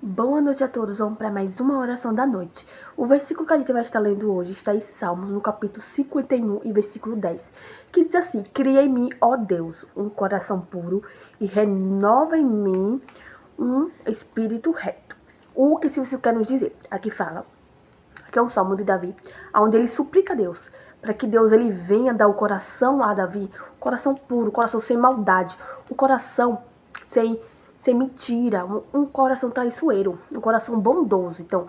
Boa noite a todos, vamos para mais uma oração da noite. O versículo que a gente vai estar lendo hoje está em Salmos, no capítulo 51 e versículo 10, que diz assim: Cria em mim, ó Deus, um coração puro e renova em mim um espírito reto. O que isso quer nos dizer? Aqui fala, que é um salmo de Davi, onde ele suplica a Deus, para que Deus ele venha dar o coração a Davi, um coração puro, um coração sem maldade, um coração sem mentira, um coração traiçoeiro, um coração bondoso. Então,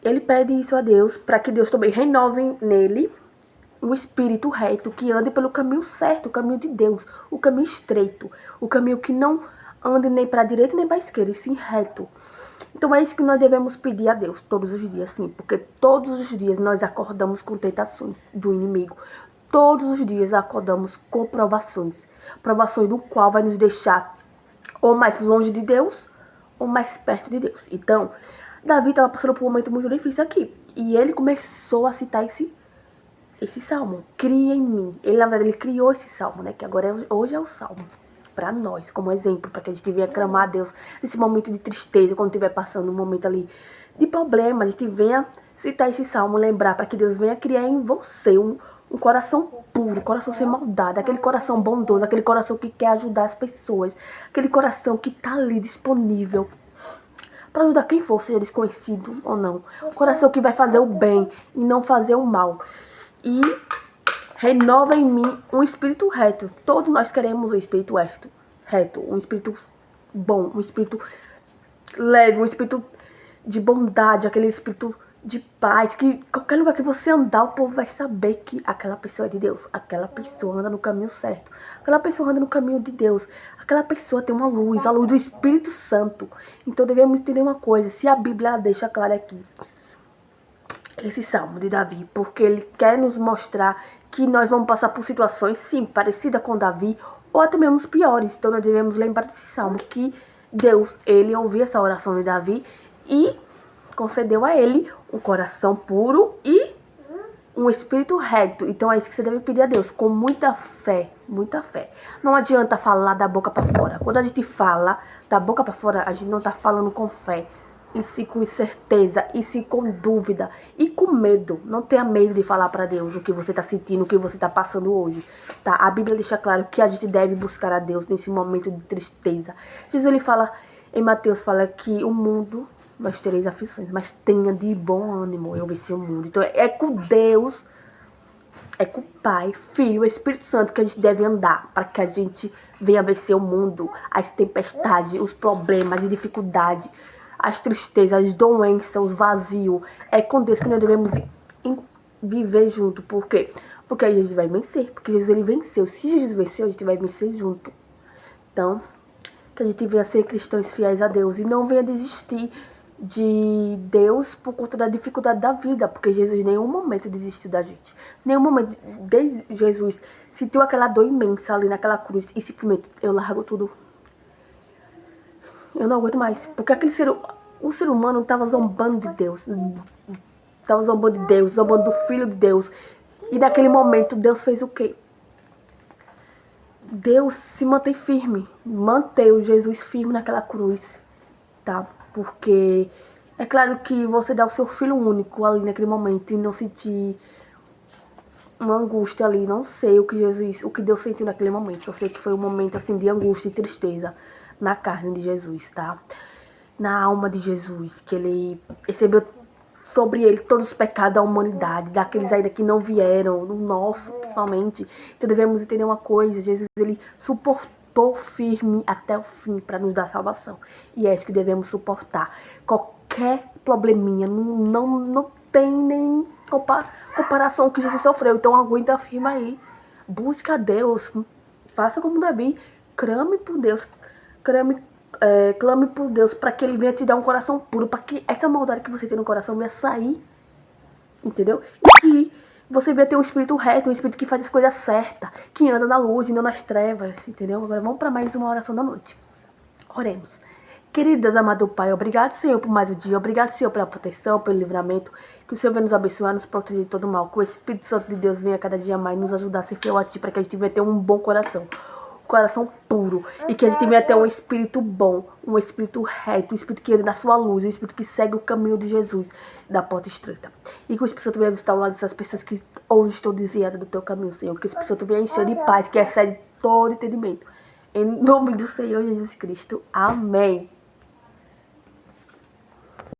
ele pede isso a Deus, para que Deus também renove nele um espírito reto, que ande pelo caminho certo, o caminho de Deus, o caminho estreito, o caminho que não ande nem para a direita nem para a esquerda, e sim reto. Então é isso que nós devemos pedir a Deus todos os dias, sim, porque todos os dias nós acordamos com tentações do inimigo. Todos os dias acordamos com provações. Provações do qual vai nos deixar ou mais longe de Deus ou mais perto de Deus. Então, Davi estava passando por um momento muito difícil aqui. E ele começou a citar esse salmo. Cria em mim. Ele, na verdade, ele criou esse salmo, né? Que agora hoje é o salmo. Para nós, como exemplo, para que a gente venha clamar a Deus nesse momento de tristeza, quando estiver passando um momento ali de problema, a gente venha citar esse salmo, lembrar, para que Deus venha criar em você um coração puro, um coração sem maldade, aquele coração bondoso, aquele coração que quer ajudar as pessoas, aquele coração que está ali disponível para ajudar quem for, seja desconhecido ou não. Um coração que vai fazer o bem e não fazer o mal. E renova em mim um espírito reto. Todos nós queremos um espírito reto, um espírito bom, um espírito leve, um espírito de bondade, aquele espírito de paz, que qualquer lugar que você andar, o povo vai saber que aquela pessoa é de Deus, aquela pessoa anda no caminho certo, aquela pessoa anda no caminho de Deus, aquela pessoa tem uma luz, a luz do Espírito Santo. Então devemos entender uma coisa, se a Bíblia deixa claro aqui, esse salmo de Davi, porque ele quer nos mostrar que nós vamos passar por situações, sim, parecidas com Davi, ou até mesmo piores. Então nós devemos lembrar desse salmo, que Deus, ele ouviu essa oração de Davi e concedeu a ele um coração puro e um espírito reto. Então é isso que você deve pedir a Deus, com muita fé, muita fé. Não adianta falar da boca para fora. Quando a gente fala da boca para fora, a gente não está falando com fé, e se com incerteza, e se com dúvida, e com medo. Não tenha medo de falar para Deus o que você está sentindo, o que você está passando hoje, tá? A Bíblia deixa claro que a gente deve buscar a Deus nesse momento de tristeza. Jesus, ele fala, em Mateus, fala que o mundo, nós tereis aflições, mas tenha de bom ânimo, eu venci o mundo. Então é com Deus, é com o Pai, Filho e Espírito Santo que a gente deve andar, para que a gente venha vencer o mundo, as tempestades, os problemas, as dificuldades, as tristezas, as doenças, os vazios. É com Deus que nós devemos viver junto. Por quê? Porque aí Jesus vai vencer. Porque Jesus, ele venceu. Se Jesus venceu, a gente vai vencer junto. Então, que a gente venha ser cristãos fiéis a Deus. E não venha desistir de Deus por conta da dificuldade da vida. Porque Jesus em nenhum momento desistiu da gente. Em nenhum momento. Desde Jesus sentiu aquela dor imensa ali naquela cruz. E simplesmente, eu largo tudo. Eu não aguento mais. Porque o ser humano estava zombando de Deus. Estava zombando de Deus, zombando do Filho de Deus. E naquele momento, Deus fez o quê? Deus se mantém firme. Manteve Jesus firme naquela cruz. Tá? Porque é claro que você dá o seu filho único ali naquele momento e não sentir uma angústia ali. Não sei o que Deus sentiu naquele momento. Eu sei que foi um momento assim de angústia e tristeza na carne de Jesus, tá? Na alma de Jesus, que ele recebeu sobre ele todos os pecados da humanidade, daqueles ainda que não vieram, do nosso, principalmente. Então devemos entender uma coisa, Jesus, ele suportou firme até o fim para nos dar salvação. E é isso que devemos suportar. Qualquer probleminha, não tem nem comparação ao que Jesus sofreu. Então aguenta firme aí. Busca a Deus. Faça como Davi. Clame por Deus. Clame por Deus para que ele venha te dar um coração puro, para que essa maldade que você tem no coração venha sair, entendeu? E que você venha ter um espírito reto, um espírito que faz as coisas certas, que anda na luz e não nas trevas, entendeu? Agora vamos para mais uma oração da noite. Oremos. Querido Deus, amado Pai, obrigado, Senhor, por mais um dia. Obrigado, Senhor, pela proteção, pelo livramento. Que o Senhor venha nos abençoar, nos proteger de todo mal. Que o Espírito Santo de Deus venha cada dia mais nos ajudar a ser fiel a Ti, para que a gente venha ter um bom coração. coração puro. E que a gente venha ter um espírito bom, um espírito reto, um espírito que anda na sua luz, um espírito que segue o caminho de Jesus, da porta estreita. E que o Espírito Santo venha visitar um lado dessas pessoas que hoje estão desviadas do teu caminho, Senhor. Que o Espírito Santo venha encher de paz, que excede todo entendimento. Em nome do Senhor Jesus Cristo. Amém.